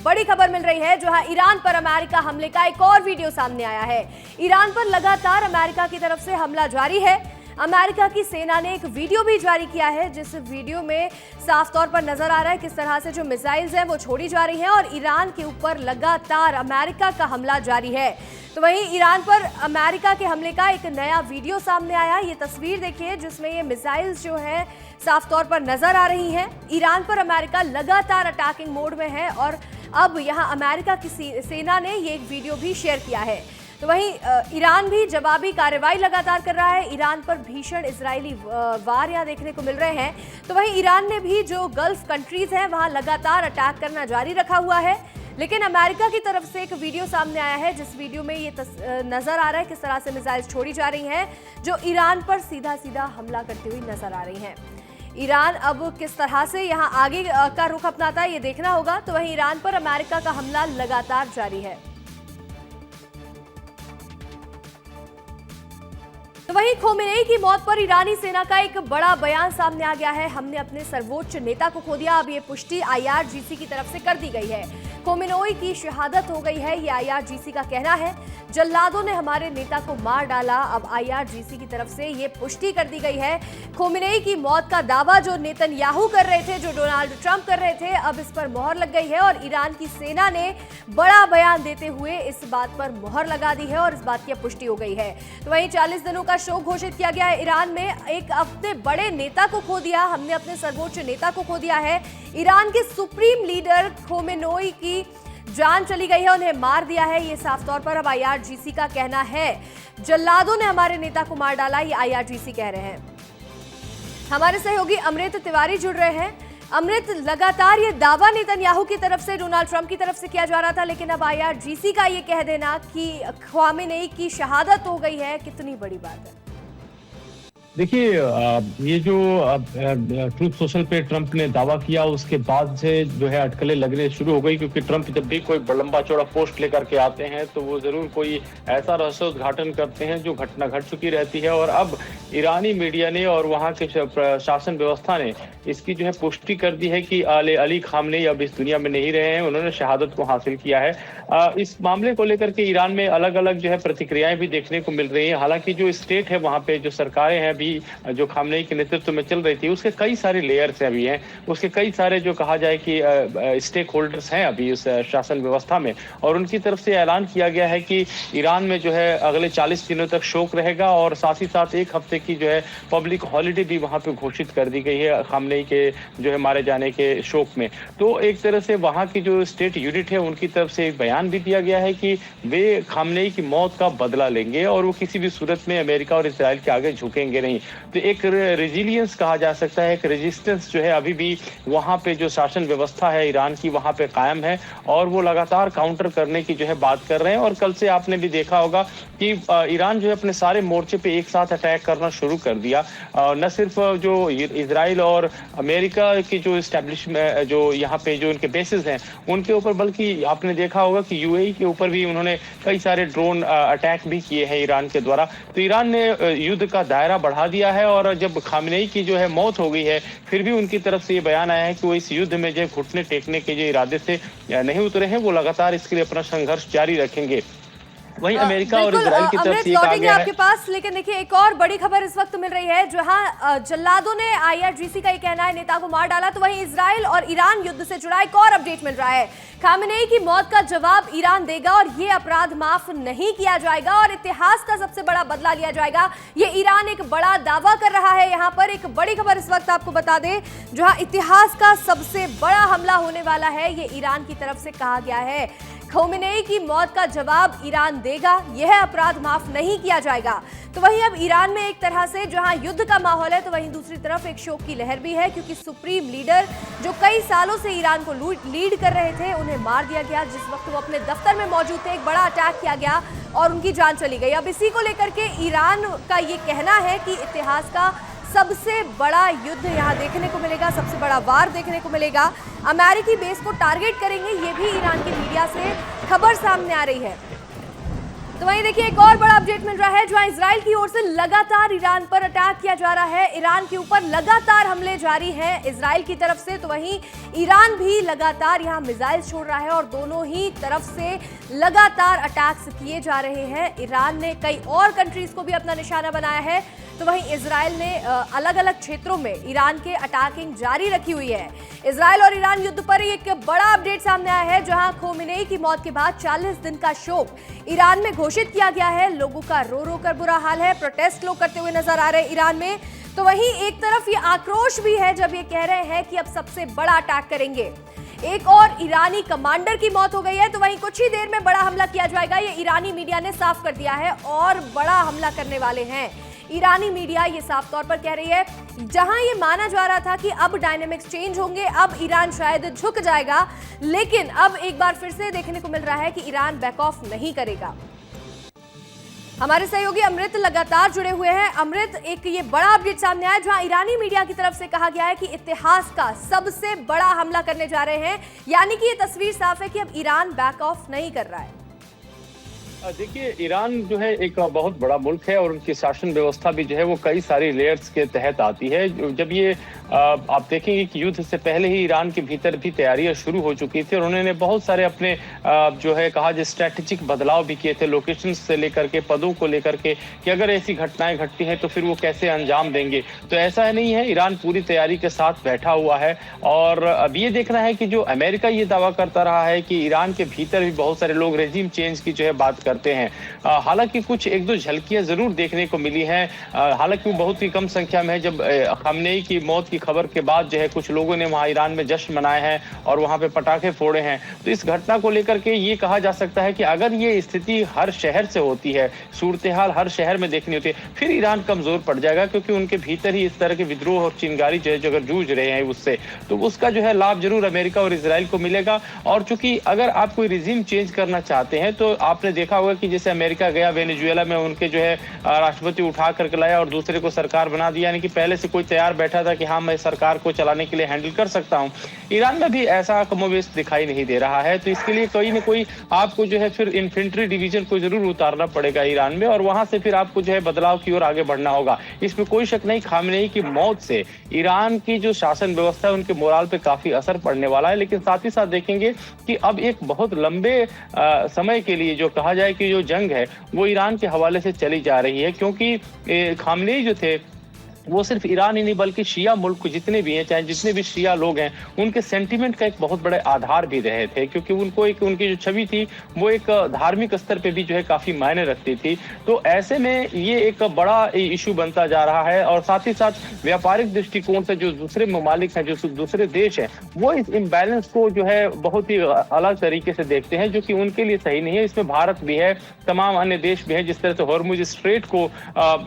बड़ी खबर मिल रही है, जहां ईरान पर अमेरिका हमले का एक और वीडियो सामने आया है। ईरान पर लगातार अमेरिका की तरफ से हमला जारी है। अमेरिका की सेना ने एक वीडियो भी जारी किया है, जिस वीडियो में साफ तौर पर नजर आ रहा है किस तरह से जो मिसाइल्स हैं वो छोड़ी जा रही हैं और ईरान के ऊपर लगातार अमेरिका का हमला जारी है। तो वहीं ईरान पर अमेरिका के हमले का एक नया वीडियो सामने आया। ये तस्वीर देखिए जिसमें ये मिसाइल्स जो है साफ तौर पर नजर आ रही हैं। ईरान पर अमेरिका लगातार अटैकिंग मोड में है और अब यहां अमेरिका की सेना ने ये एक वीडियो भी शेयर किया है। तो वहीं ईरान भी जवाबी कार्रवाई लगातार कर रहा है। ईरान पर भीषण इजरायली वार यहाँ देखने को मिल रहे हैं। तो वहीं ईरान ने भी जो गल्फ कंट्रीज हैं वहां लगातार अटैक करना जारी रखा हुआ है। लेकिन अमेरिका की तरफ से एक वीडियो सामने आया है, जिस वीडियो में ये नजर आ रहा है किस तरह से मिसाइल्स छोड़ी जा रही हैं जो ईरान पर सीधा सीधा हमला करती हुई नजर आ रही हैं। ईरान अब किस तरह से यहाँ आगे का रुख अपनाता है ये देखना होगा। तो वहीं ईरान पर अमेरिका का हमला लगातार जारी है। तो वहीं खोमेनी की मौत पर ईरानी सेना का एक बड़ा बयान सामने आ गया है। हमने अपने सर्वोच्च नेता को खो दिया। अब ये पुष्टि IRGC की तरफ से कर दी गई है। खोमेनी की शहादत हो गई है, ये IRGC का कहना है। जल्लादों ने हमारे नेता को मार डाला। अब IRGC की तरफ से ये पुष्टि कर दी गई है। खोमेनी की मौत का दावा जो नेतन्याहू कर रहे थे, जो डोनाल्ड ट्रंप कर रहे थे, अब इस पर मोहर लग गई है और ईरान की सेना ने बड़ा बयान देते हुए इस बात पर मोहर लगा दी है और इस बात की पुष्टि हो गई है। तो वहीं 40 दिनों का शोक घोषित किया गया है। ईरान में एक अपने बड़े नेता को खो दिया, हमने अपने सर्वोच्च नेता को खो दिया है। ईरान के सुप्रीम लीडर खोमेनी की जान चली गई है, उन्हें मार दिया है, ये साफ तौर पर अब IRGC का कहना है। जल्लादों ने हमारे नेता को मार डाला, ये IRGC कह रहे हैं। हमारे सहयोगी अमृत तिवारी जुड़ रहे हैं। अमृत, लगातार ये दावा नेतन्याहू की तरफ से, डोनाल्ड ट्रंप की तरफ से किया जा रहा था, लेकिन अब IRGC का ये कह देना कि ख्वामेनी की शहादत हो गई है, कितनी बड़ी बात है? देखिए, ये जो ट्रूथ सोशल पे ट्रंप ने दावा किया उसके बाद से जो है अटकलें लगने शुरू हो गई, क्योंकि ट्रंप जब भी कोई लंबा चौड़ा पोस्ट लेकर के आते हैं तो वो जरूर कोई ऐसा रहस्योद्घाटन करते हैं जो घटना घट चुकी रहती है। और अब ईरानी मीडिया ने और वहाँ के शासन व्यवस्था ने इसकी जो है पुष्टि कर दी है कि अली खामनेई अब इस दुनिया में नहीं रहे हैं, उन्होंने शहादत को हासिल किया है। इस मामले को लेकर के ईरान में अलग अलग जो है प्रतिक्रियाएं भी देखने को मिल रही हैं। हालांकि जो स्टेट है वहाँ पे जो सरकारें हैं जो खामनेई के नेतृत्व में चल रही थी, उसके कई सारे लेयर्स अभी हैं, उसके कई सारे जो कहा जाए कि स्टेक होल्डर्स हैं अभी उस शासन व्यवस्था में, और उनकी तरफ से ऐलान किया गया है कि ईरान में जो है अगले 40 दिनों तक शोक रहेगा और साथ ही साथ एक हफ्ते की जो है पब्लिक हॉलिडे भी वहां पे घोषित कर दी गई है खामनेई के जो है मारे जाने के शोक में। तो एक तरह से वहां की जो स्टेट यूनिट है उनकी तरफ से एक बयान भी दिया गया है कि वे खामनेई की मौत का बदला लेंगे और वो किसी भी सूरत में अमेरिका और इसराइल के आगे झुकेंगे नहीं। तो एक रेजिलियंस कहा जा सकता है, एक रेजिस्टेंस जो है अभी भी वहां पे जो शासन व्यवस्था है ईरान की वहां पे कायम है और वो लगातार काउंटर करने की जो है बात कर रहे हैं। और कल से आपने भी देखा होगा कि ईरान जो है अपने सारे मोर्चे पे एक साथ अटैक करना शुरू कर दिया। न सिर्फ जो इजराइल और अमेरिका की जो एस्टेब्लिशमेंट जो यहाँ पे जो उनके बेसिस हैं उनके ऊपर, बल्कि आपने देखा होगा कि UAE के ऊपर भी उन्होंने कई सारे ड्रोन अटैक भी किए हैं ईरान के द्वारा। तो ईरान ने युद्ध का दायरा बढ़ा दिया है और जब खामनेई की जो है मौत हो गई है फिर भी उनकी तरफ से ये बयान आया है कि वो इस युद्ध में जो घुटने टेकने के जो इरादे से नहीं उतरे हैं, वो लगातार इसके लिए अपना संघर्ष जारी रखेंगे। वहीं अमेरिका और इजराइल की तरफ से लौटेंगे आपके पास, लेकिन देखिए एक और बड़ी खबर इस वक्त मिल रही है, जहां जल्लादों ने IRGC का ये कहना है नेता को मार डाला। तो वहीं इजराइल और ईरान युद्ध से जुड़ा एक और अपडेट मिल रहा है। खामेनेई की मौत का जवाब ईरान देगा और ये अपराध माफ नहीं किया जाएगा और इतिहास का सबसे बड़ा बदला लिया जाएगा। ये ईरान एक बड़ा दावा कर रहा है। यहाँ पर एक बड़ी खबर इस वक्त आपको बता दें, जहां इतिहास का सबसे बड़ा हमला होने वाला है, ये ईरान की तरफ से कहा गया है। खोमेनी की मौत का जवाब ईरान देगा, यह अपराध माफ नहीं किया जाएगा। तो वहीं अब ईरान में एक तरह से जहां युद्ध का माहौल है, तो वहीं दूसरी तरफ एक शोक की लहर भी है, क्योंकि सुप्रीम लीडर जो कई सालों से ईरान को लीड कर रहे थे, उन्हें मार दिया गया। जिस वक्त वो अपने दफ्तर में मौजूद थे, एक बड़ा अटैक किया गया और उनकी जान चली गई। अब इसी को लेकर के ईरान का ये कहना है कि इतिहास का सबसे बड़ा युद्ध यहाँ देखने को मिलेगा, सबसे बड़ा वार देखने को मिलेगा। अमेरिकी बेस को टारगेट करेंगे, ये भी ईरान की मीडिया से खबर सामने आ रही है। तो वहीं देखिए एक और बड़ा अपडेट मिल रहा है, जहां इजराइल की ओर से लगातार ईरान पर अटैक किया जा रहा है। ईरान के ऊपर लगातार हमले जारी हैं इजराइल की तरफ से, तो वहीं ईरान भी लगातार यहां मिसाइल छोड़ रहा है और दोनों ही तरफ से लगातार अटैक्स किए जा रहे हैं। ईरान ने कई और कंट्रीज को भी अपना निशाना बनाया है, तो वहीं इजराइल ने अलग अलग क्षेत्रों में ईरान के अटैकिंग जारी रखी हुई है। इजराइल और ईरान युद्ध पर एक बड़ा अपडेट सामने आया है, जहां खोमेनी की मौत के बाद 40 दिन का शोक ईरान में घोषित किया गया है। लोगों का रो रो कर बुरा हाल है, प्रोटेस्ट लोग करते हुए नजर आ रहे हैं ईरान में। तो वहीं एक तरफ ये आक्रोश भी है जब ये कह रहे हैं कि अब सबसे बड़ा अटैक करेंगे। एक और ईरानी कमांडर की मौत हो गई है, तो वहीं कुछ ही देर में बड़ा हमला किया जाएगा, ये ईरानी मीडिया ने साफ कर दिया है और बड़ा हमला करने वाले हैं। ईरानी मीडिया ये साफ तौर पर कह रही है, जहां ये माना जा रहा था कि अब डायनेमिक्स चेंज होंगे, अब ईरान शायद झुक जाएगा, लेकिन अब एक बार फिर से देखने को मिल रहा है कि ईरान बैक ऑफ नहीं करेगा। हमारे सहयोगी अमृत लगातार जुड़े हुए हैं। अमृत, एक ये बड़ा अपडेट सामने आया जहां ईरानी मीडिया की तरफ से कहा गया है कि इतिहास का सबसे बड़ा हमला करने जा रहे हैं, यानी कि ये तस्वीर साफ है कि अब ईरान बैक ऑफ नहीं कर रहा है। देखिए, ईरान जो है एक बहुत बड़ा मुल्क है और उनकी शासन व्यवस्था भी जो है वो कई सारी लेयर्स के तहत आती है। जब ये आप देखेंगे कि युद्ध से पहले ही ईरान के भीतर भी तैयारियां शुरू हो चुकी थी और उन्होंने बहुत सारे अपने जो है कहा जाए स्ट्रैटेजिक बदलाव भी किए थे, लोकेशन से लेकर के पदों को लेकर के, कि अगर ऐसी घटनाएं घटती हैं तो फिर वो कैसे अंजाम देंगे। तो ऐसा नहीं है, ईरान पूरी तैयारी के साथ बैठा हुआ है। और अब ये देखना है कि जो अमेरिका ये दावा करता रहा है कि ईरान के भीतर भी बहुत सारे लोग रेजिम चेंज की जो है बात करते हैं। हालांकि कुछ एक दो झलकियां जरूर देखने को मिली हैं, हालांकि वो बहुत ही कम संख्या में है। जब खमेनी की मौत की खबर के बाद जो है कुछ लोगों ने वहां ईरान में जश्न मनाए हैं और वहां पे पटाखे फोड़े हैं। तो इस घटना को लेकर के ये कहा जा सकता है कि अगर ये स्थिति हर शहर से होती है, सूरत हाल हर शहर में देखनी होती है, फिर ईरान कमजोर पड़ जाएगा, क्योंकि उनके भीतर ही इस तरह के विद्रोह और चिंगारी जो है जो अगर जूझ रहे हैं उससे, तो उसका जो है लाभ जरूर अमेरिका और इजराइल को मिलेगा। और चूंकि अगर आप कोई रिजीम चेंज करना चाहते हैं तो आपने देखा होगा कि जैसे अमेरिका गया वेनेजुएला में, उनके जो है राष्ट्रपति उठा करके लाया और दूसरे को सरकार बना दिया, यानी कि पहले से कोई तैयार बैठा था कि हाँ मैं सरकार को चलाने के लिए हैंडल कर सकता हूं। ईरान में भी ऐसा कमोबेश दिखाई नहीं दे रहा है। तो इसके लिए कोई न कोई आपको जो है फिर इन्फेंट्री डिवीजन को जरूर उतारना पड़ेगा ईरान में, और वहां से फिर आपको जो है बदलाव की ओर आगे बढ़ना होगा। इसमें कोई शक नहीं, खामेनी की मौत से ईरान की जो शासन व्यवस्था है उनके मोराल पे काफी असर पड़ने वाला है। लेकिन साथ ही साथ देखेंगे कि अब एक बहुत लंबे समय के लिए जो कहा जाए कि जो जंग है वो ईरान के हवाले से चली जा रही है, क्योंकि खामेनी जो थे वो सिर्फ ईरान ही नहीं बल्कि शिया मुल्क जितने भी हैं, चाहे जितने भी शिया लोग हैं, उनके सेंटीमेंट का एक बहुत बड़े आधार भी रहे थे, क्योंकि उनको एक उनकी जो छवि थी वो एक धार्मिक स्तर पे भी जो है काफी मायने रखती थी। तो ऐसे में ये एक बड़ा इशू बनता जा रहा है। और साथ ही साथ व्यापारिक दृष्टिकोण से जो दूसरे ममालिक हैं, जो दूसरे देश हैं, वो इस इम्बैलेंस को जो है बहुत ही अलग तरीके से देखते हैं, जो कि उनके लिए सही नहीं है। इसमें भारत भी है, तमाम अन्य देश भी हैं। जिस तरह से हॉर्मुज स्ट्रेट को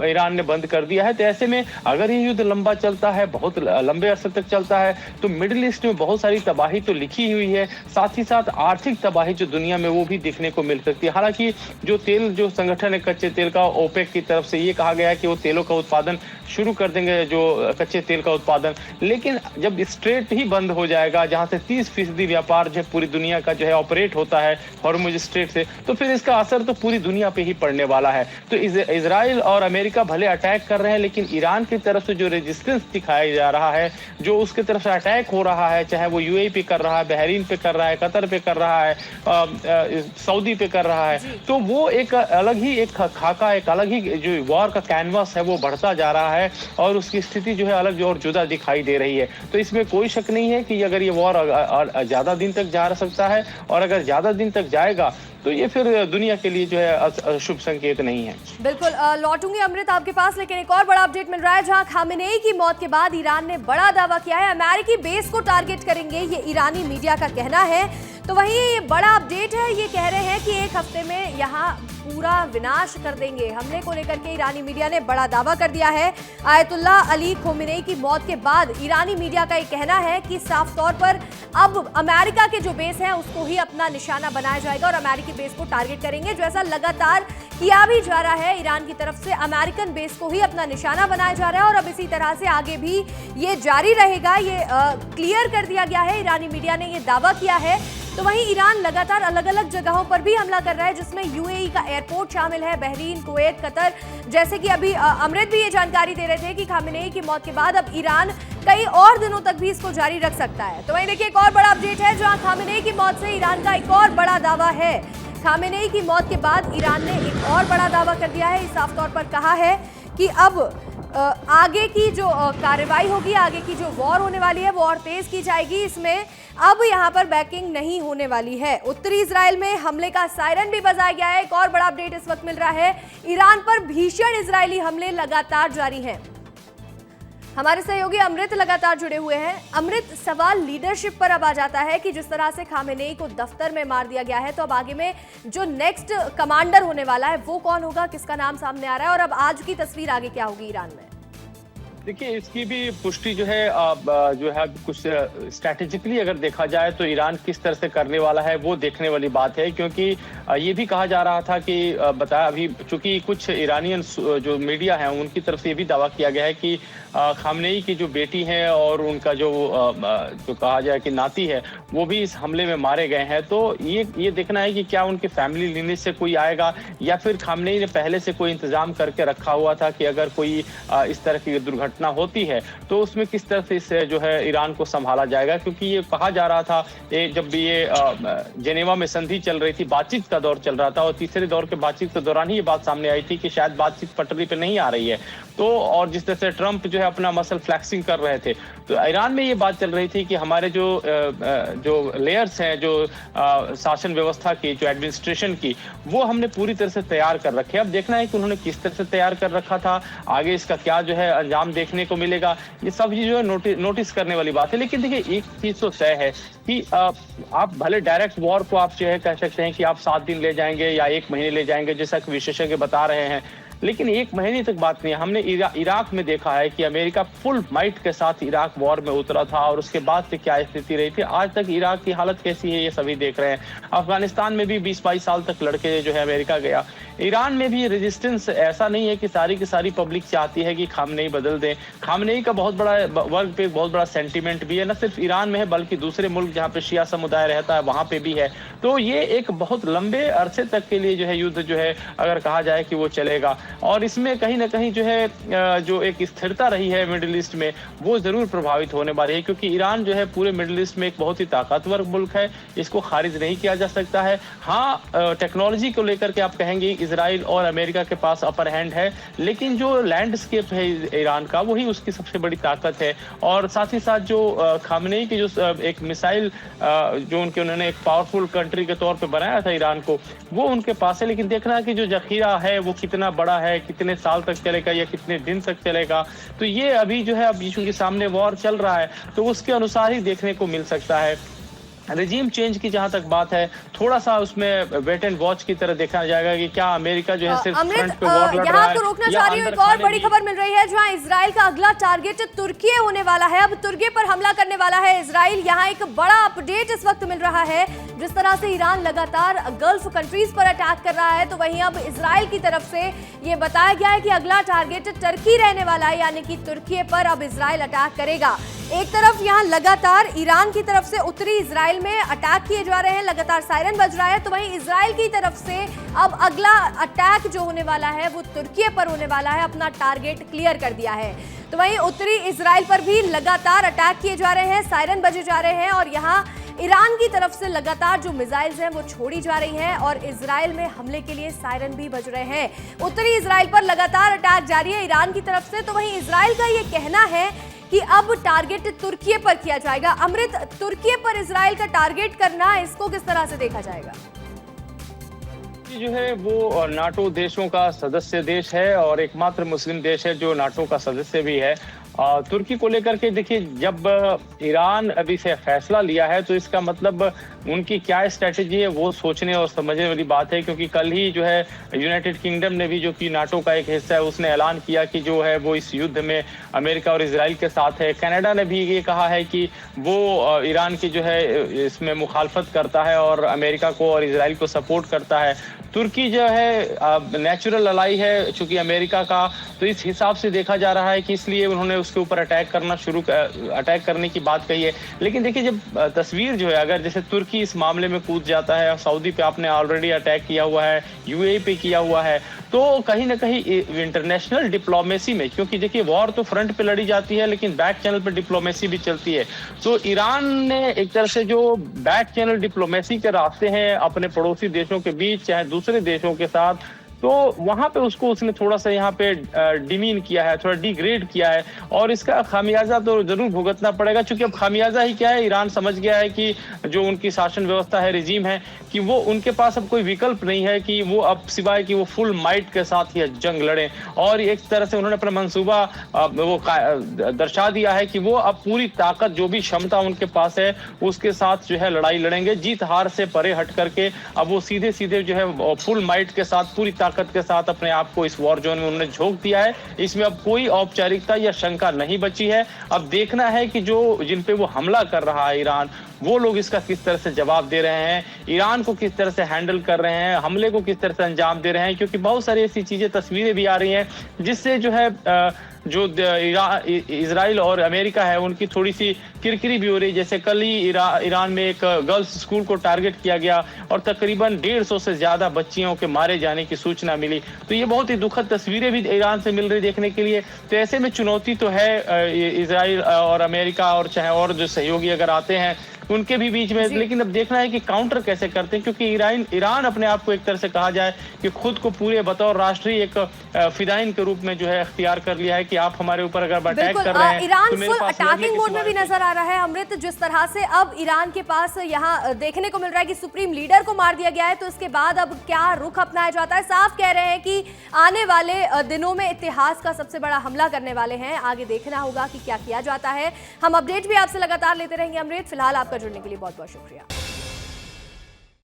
ईरान ने बंद कर दिया है, तो ऐसे में अगर ये युद्ध लंबा चलता है, बहुत लंबे अरसे तक चलता है, तो मिडिल ईस्ट में बहुत सारी तबाही तो लिखी हुई है, साथ ही साथ आर्थिक तबाही जो दुनिया में वो भी देखने को मिल सकती है। हालांकि जो तेल जो संगठन है कच्चे तेल का, ओपेक की तरफ से ये कहा गया है कि वो तेलों का उत्पादन शुरू कर देंगे, जो कच्चे तेल का उत्पादन। लेकिन जब स्ट्रेट ही बंद हो जाएगा, जहां से 30% व्यापार जो है पूरी दुनिया का जो है ऑपरेट होता है हॉर्मुज स्ट्रेट से, तो फिर इसका असर तो पूरी दुनिया पे ही पड़ने वाला है। तो इजराइल और अमेरिका भले अटैक कर रहे हैं, लेकिन ईरान की तरफ से जो रेजिस्टेंस दिखाया जा रहा है, जो उसके तरफ से अटैक हो रहा है, चाहे वो यूएई पे कर रहा है, बहरीन पे कर रहा है, कतर पे कर रहा है, सऊदी पे कर रहा है, तो वो एक अलग ही एक खाका, एक अलग ही जो वॉर का कैनवास है वो बढ़ता जा रहा है और उसकी स्थिति जो है अलग और जुदा दिखाई दे रही है। तो इसमें कोई शक नहीं है कि अगर ये वॉर ज्यादा दिन तक जा सकता है, और अगर ज्यादा दिन तक जाएगा तो ये फिर दुनिया के लिए जो है शुभ संकेत नहीं है। बिल्कुल लौटूंगी अमृत आपके पास, लेकिन एक और बड़ा अपडेट मिल रहा है, जहां खामेनी की मौत के बाद ईरान ने बड़ा दावा किया है, अमेरिकी बेस को टारगेट करेंगे, ये ईरानी मीडिया का कहना है। तो वहीं ये बड़ा अपडेट है, ये कह रहे हैं कि एक हफ्ते में यहाँ पूरा विनाश कर देंगे। हमले को लेकर के ईरानी मीडिया ने बड़ा दावा कर दिया है। आयतुल्ला अली खोमेनी की मौत के बाद ईरानी मीडिया का ये कहना है कि साफ तौर पर अब अमेरिका के जो बेस हैं उसको ही अपना निशाना बनाया जाएगा और अमेरिकी बेस को टारगेट करेंगे, जो ऐसा लगातार किया भी जा रहा है ईरान की तरफ से। अमेरिकन बेस को ही अपना निशाना बनाया जा रहा है और अब इसी तरह से आगे भी ये जारी रहेगा। ये क्लियर कर दिया गया है, ईरानी मीडिया ने ये दावा किया है तो वहीं ईरान लगातार अलग अलग जगहों पर भी हमला कर रहा है, जिसमें यूएई का एयरपोर्ट शामिल है, बहरीन, कुवैत, कतर। जैसे कि अभी अमृत भी ये जानकारी दे रहे थे कि खामेनेई की मौत के बाद अब ईरान कई और दिनों तक भी इसको जारी रख सकता है। तो वहीं देखिए एक और बड़ा अपडेट है, जहां खामेनेई की मौत से ईरान का एक और बड़ा दावा है। खामेनेई की मौत के बाद ईरान ने एक और बड़ा दावा कर दिया है। साफ तौर पर कहा है कि अब आगे की जो कार्रवाई होगी, आगे की जो वॉर होने वाली है वो और तेज की जाएगी। इसमें अब यहां पर बैकिंग नहीं होने वाली है। उत्तरी इजराइल में हमले का सायरन भी बजाया गया है। एक और बड़ा अपडेट इस वक्त मिल रहा है, ईरान पर भीषण इजरायली हमले लगातार जारी हैं। हमारे सहयोगी अमृत लगातार जुड़े हुए हैं। अमृत, सवाल लीडरशिप पर अब आ जाता है कि जिस तरह से खामेनेई को दफ्तर में मार दिया गया है, तो अब आगे में जो नेक्स्ट कमांडर होने वाला है वो कौन होगा, किसका नाम सामने आ रहा है, और अब आज की तस्वीर आगे क्या होगी ईरान में? देखिए, इसकी भी पुष्टि जो है कुछ स्ट्रैटेजिकली अगर देखा जाए तो ईरान किस तरह से करने वाला है वो देखने वाली बात है, क्योंकि ये भी कहा जा रहा था कि बताया अभी, चूंकि कुछ ईरानियन जो मीडिया है उनकी तरफ से ये भी दावा किया गया है कि खामनेई की जो बेटी है और उनका जो कहा जाए कि नाती है वो भी इस हमले में मारे गए हैं। तो ये देखना है कि क्या उनके फैमिली लिनेज से कोई आएगा या फिर खामनेई ने पहले से कोई इंतजाम करके रखा हुआ था कि अगर कोई इस तरह की दुर्घटना होती है तो उसमें किस तरह से इससे जो है ईरान को संभाला जाएगा। क्योंकि ये कहा जा रहा था जब भी ये जेनेवा में संधि चल रही थी, बातचीत का दौर चल रहा था, और तीसरे दौर के बातचीत के दौरान ही ये बात सामने आई थी कि शायद बातचीत पटरी पे नहीं आ रही है। तो और जिस तरह से ट्रंप जो है अपना मसल फ्लैक्सिंग कर रहे थे, तो ईरान में ये बात चल रही थी कि हमारे जो लेयर्स हैं, जो शासन व्यवस्था की, जो एडमिनिस्ट्रेशन की, वो हमने पूरी तरह से तैयार कर रखे। अब देखना है कि उन्होंने किस तरह से तैयार कर रखा था, आगे इसका क्या जो है अंजाम देखने को मिलेगा, ये सब चीज जो है नोटिस करने वाली बात है। लेकिन देखिए, एक चीज तो तय है कि आप भले डायरेक्ट वॉर को आप जो है कह सकते हैं कि आप 7 दिन ले जाएंगे या 1 महीने ले जाएंगे, जैसा कि विशेषज्ञ बता रहे हैं, लेकिन 1 महीने तक बात नहीं है। हमने इराक में देखा है कि अमेरिका फुल माइट के साथ इराक वॉर में उतरा था और उसके बाद से क्या स्थिति रही थी। आज तक इराक की हालत कैसी है ये सभी देख रहे हैं। अफगानिस्तान में भी 20-22 साल तक लड़के जो है अमेरिका गया। ईरान में भी रेजिस्टेंस ऐसा नहीं है कि सारी की सारी पब्लिक चाहती है कि खामनेई बदल दें। खामनेई का बहुत बड़ा वर्ल्ड पे बहुत बड़ा सेंटीमेंट भी है, न सिर्फ ईरान में है बल्कि दूसरे मुल्क जहाँ पे शिया समुदाय रहता है वहां पे भी है। तो ये एक बहुत लंबे अरसे तक के लिए जो है युद्ध जो है अगर कहा जाए कि वो चलेगा, और इसमें कहीं ना कहीं जो है जो एक स्थिरता रही है मिडिल ईस्ट में वो जरूर प्रभावित होने वाली है। क्योंकि ईरान जो है पूरे मिडिल ईस्ट में एक बहुत ही ताकतवर मुल्क है, इसको खारिज नहीं किया जा सकता है। हाँ, टेक्नोलॉजी को लेकर के आप कहेंगे इजराइल और अमेरिका के पास अपर हैंड है, लेकिन जो लैंडस्केप है ईरान का वही उसकी सबसे बड़ी ताकत है। और साथ ही साथ जो खामनेई की जो एक मिसाइल जो उन्होंने एक पावरफुल कंट्री के तौर पे बनाया था ईरान को, वो उनके पास है। लेकिन देखना है कि जो जखीरा है वो कितना बड़ा है, कितने साल तक चलेगा या कितने दिन तक चलेगा। तो ये अभी जो है अब चूंकि सामने वॉर चल रहा है तो उसके अनुसार ही देखने को मिल सकता है। रेजिम चेंज की जहां तक बात है, थोड़ा सा उसमें वेट एंड वॉच की तरह देखा जाएगा कि क्या अमेरिका जो है सिर्फ फ्रंट पे वॉर लड़ रहा है। आपको रोकना चाह रही हूं, एक और बड़ी खबर मिल रही है जहां इजराइल का अगला टारगेट तुर्की होने वाला है। अब तुर्की पर हमला करने वाला है इजराइल। यहां एक बड़ा अपडेट इस वक्त मिल रहा है। जिस तरह से ईरान लगातार गल्फ कंट्रीज पर अटैक कर रहा है, तो वहीं अब इजराइल की तरफ से ये बताया गया है कि अगला टारगेट टर्की रहने वाला है, यानी कि तुर्की पर अब इजराइल अटैक करेगा। एक तरफ यहां लगातार ईरान की तरफ से उत्तरी इजराइल में अटैक किए जा रहे हैं, लगातार सायरन बज रहा है, तो वहीं इजराइल की तरफ से अब अगला अटैक जो होने वाला है वो तुर्की पर होने वाला है। अपना टारगेट क्लियर कर दिया है। तो वहीं उत्तरी इजराइल पर भी लगातार अटैक किए जा रहे हैं, सायरन बजे जा रहे हैं, और यहाँ ईरान की तरफ से लगातार जो मिसाइल्स हैं वो छोड़ी जा रही हैं और इजराइल में हमले के लिए सायरन भी बज रहे हैं। उत्तरी इजराइल पर लगातार अटैक जारी है ईरान की तरफ से। तो वहीं इजराइल का ये कहना है कि अब टारगेट तुर्की पर किया जाएगा। अमृत, तुर्की पर इजराइल का टारगेट करना, इसको किस तरह से देखा जाएगा? जो है वो नाटो देशों का सदस्य देश है और एकमात्र मुस्लिम देश है जो नाटो का सदस्य भी है। तुर्की को लेकर के देखिए, जब ईरान अभी से फैसला लिया है तो इसका मतलब उनकी क्या स्ट्रेटेजी है वो सोचने और समझने वाली बात है। क्योंकि कल ही जो है यूनाइटेड किंगडम ने भी, जो कि नाटो का एक हिस्सा है, उसने ऐलान किया कि जो है वो इस युद्ध में अमेरिका और इजराइल के साथ है। कनाडा ने भी ये कहा है कि वो ईरान की जो है इसमें मुखालफत करता है और अमेरिका को और इजराइल को सपोर्ट करता है। तुर्की जो है नेचुरल अलाई है चूंकि अमेरिका का, तो इस हिसाब से देखा जा रहा है कि इसलिए उन्होंने उसके ऊपर अटैक करने की बात कही है। लेकिन देखिए, जब तस्वीर जो है, अगर जैसे तुर्की इस मामले में कूद जाता है, सऊदी पे आपने ऑलरेडी अटैक किया हुआ है, यूएई पे किया हुआ है, तो कहीं ना कहीं इंटरनेशनल डिप्लोमेसी में, क्योंकि देखिए वॉर तो फ्रंट पे लड़ी जाती है लेकिन बैक चैनल पे डिप्लोमेसी भी चलती है। तो ईरान ने एक तरह से जो बैक चैनल डिप्लोमेसी के रास्ते हैं अपने पड़ोसी देशों के बीच, चाहे दूसरे देशों के साथ, तो वहां पे उसने थोड़ा सा यहाँ पे डिमीन किया है, थोड़ा डिग्रेड किया है, और इसका खामियाजा तो जरूर भुगतना पड़ेगा। क्योंकि अब खामियाजा ही क्या है, ईरान समझ गया है कि जो उनकी शासन व्यवस्था है, रिजीम है, कि वो उनके पास अब कोई विकल्प नहीं है कि वो अब सिवाय कि वो फुल माइट के साथ ही जंग लड़े। और एक तरह से उन्होंने अपना मंसूबा वो दर्शा दिया है कि वो अब पूरी ताकत, जो भी क्षमता उनके पास है, उसके साथ जो है लड़ाई लड़ेंगे। जीत हार से परे हट करके अब वो सीधे सीधे जो है फुल माइट के साथ, पूरी ताकत के साथ अपने आप को इस वॉर जोन में उन्होंने झोंक दिया है। इसमें अब कोई औपचारिकता या शंका नहीं बची है। अब देखना है कि जो जिन पे वो हमला कर रहा है ईरान, वो लोग इसका किस तरह से जवाब दे रहे हैं, ईरान को किस तरह से हैंडल कर रहे हैं, हमले को किस तरह से अंजाम दे रहे हैं। क्योंकि बहुत सारी ऐसी चीजें, तस्वीरें भी आ रही हैं जिससे जो है जो इजराइल और अमेरिका है उनकी थोड़ी सी किरकिरी भी हो रही है। जैसे कल ही ईरान में एक गर्ल्स स्कूल को टारगेट किया गया और तकरीबन 150 से ज्यादा बच्चियों के मारे जाने की सूचना मिली। तो ये बहुत ही दुखद तस्वीरें भी ईरान से मिल रही देखने के लिए। तो ऐसे में चुनौती तो है इजराइल और अमेरिका और चाहे और जो सहयोगी अगर आते हैं उनके भी बीच में। लेकिन अब देखना है कि काउंटर कैसे करते हैं, क्योंकि ईरान अपने आप को एक तरह से कहा जाए कि खुद को पूरे बतौर राष्ट्रीय एक फिदाइन के रूप में जो है अख्तियार कर लिया है कि आप हमारे ऊपर अगर अटैक कर रहे हैं ईरान तो मेरे फुल पास अटैकिंग मोड में भी नजर आ रहा है। अमृत, जिस तरह से अब ईरान के पास यहाँ देखने को मिल रहा है कि सुप्रीम लीडर को मार दिया गया है, तो इसके बाद अब क्या रुख अपनाया जाता है? साफ कह रहे हैं कि आने वाले दिनों में इतिहास का सबसे बड़ा हमला करने वाले हैं। आगे देखना होगा कि क्या किया जाता है। हम अपडेट भी आपसे लगातार लेते रहेंगे अमृत। फिलहाल आपका जुड़ने के लिए बहुत बहुत शुक्रिया।